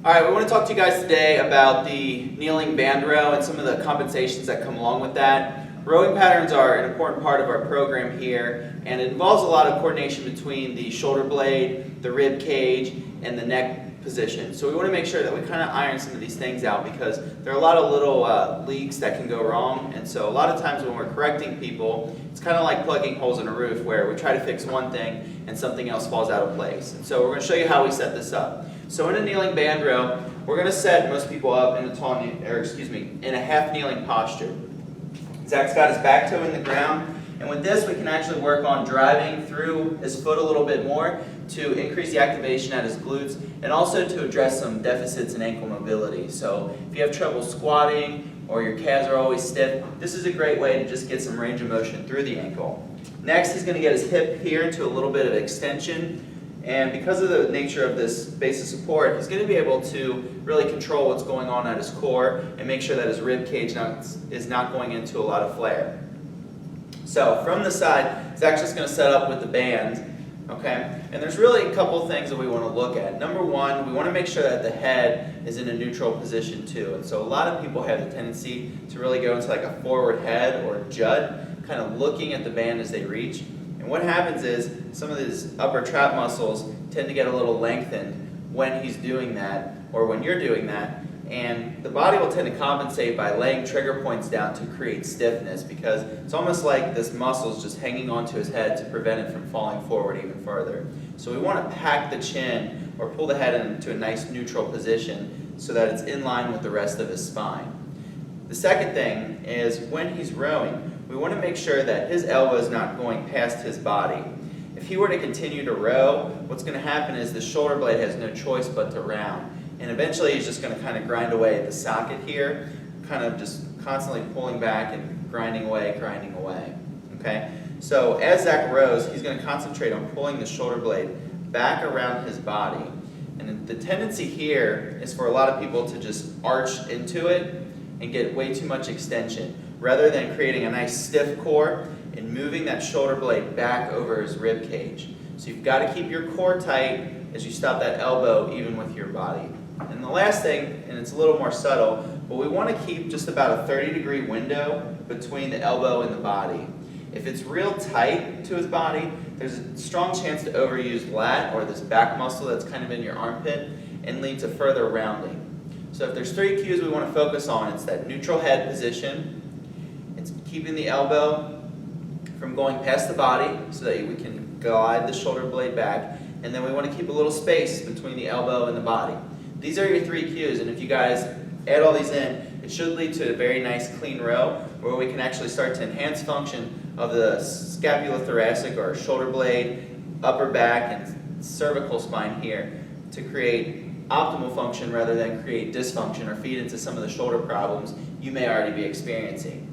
All right, we want to talk to you guys today about the kneeling band row and some of the compensations that come along with that. Rowing patterns are an important part of our program here, and it involves a lot of coordination between the shoulder blade, the rib cage, and the neck position. So we want to make sure that we kind of iron some of these things out because there are a lot of little leaks that can go wrong, and so a lot of times when we're correcting people, it's kind of like plugging holes in a roof where we try to fix one thing and something else falls out of place. And so we're going to show you how we set this up. So in a kneeling band row, we're going to set most people up in a half kneeling posture. Zach's got his back toe in the ground, and with this we can actually work on driving through his foot a little bit more to increase the activation at his glutes and also to address some deficits in ankle mobility. So if you have trouble squatting or your calves are always stiff, this is a great way to just get some range of motion through the ankle. Next, he's going to get his hip here to a little bit of extension. And because of the nature of this base of support, he's going to be able to really control what's going on at his core and make sure that his rib cage is not going into a lot of flare. So from the side, Zach's just going to set up with the band. Okay? And there's really a couple things that we want to look at. Number one, we want to make sure that the head is in a neutral position too. And so a lot of people have the tendency to really go into like a forward head or jut, kind of looking at the band as they reach. And what happens is some of these upper trap muscles tend to get a little lengthened when he's doing that or when you're doing that. And the body will tend to compensate by laying trigger points down to create stiffness because it's almost like this muscle is just hanging onto his head to prevent it from falling forward even further. So we want to pack the chin or pull the head into a nice neutral position so that it's in line with the rest of his spine. The second thing is when he's rowing, we want to make sure that his elbow is not going past his body. If he were to continue to row, what's going to happen is the shoulder blade has no choice but to round. And eventually he's just going to kind of grind away at the socket here, kind of just constantly pulling back and grinding away. Okay? So as Zach rows, he's going to concentrate on pulling the shoulder blade back around his body. And the tendency here is for a lot of people to just arch into it and get way too much extension, rather than creating a nice stiff core and moving that shoulder blade back over his rib cage. So you've got to keep your core tight as you stop that elbow even with your body. And the last thing, and it's a little more subtle, but we want to keep just about a 30-degree window between the elbow and the body. If it's real tight to his body, there's a strong chance to overuse lat or this back muscle that's kind of in your armpit and lead to further rounding. So if there's three cues we want to focus on, it's that neutral head position, it's keeping the elbow from going past the body so that we can glide the shoulder blade back, and then we want to keep a little space between the elbow and the body. These are your three cues, and if you guys add all these in, it should lead to a very nice clean row where we can actually start to enhance function of the scapulothoracic or shoulder blade, upper back, and cervical spine here to create optimal function rather than create dysfunction or feed into some of the shoulder problems you may already be experiencing.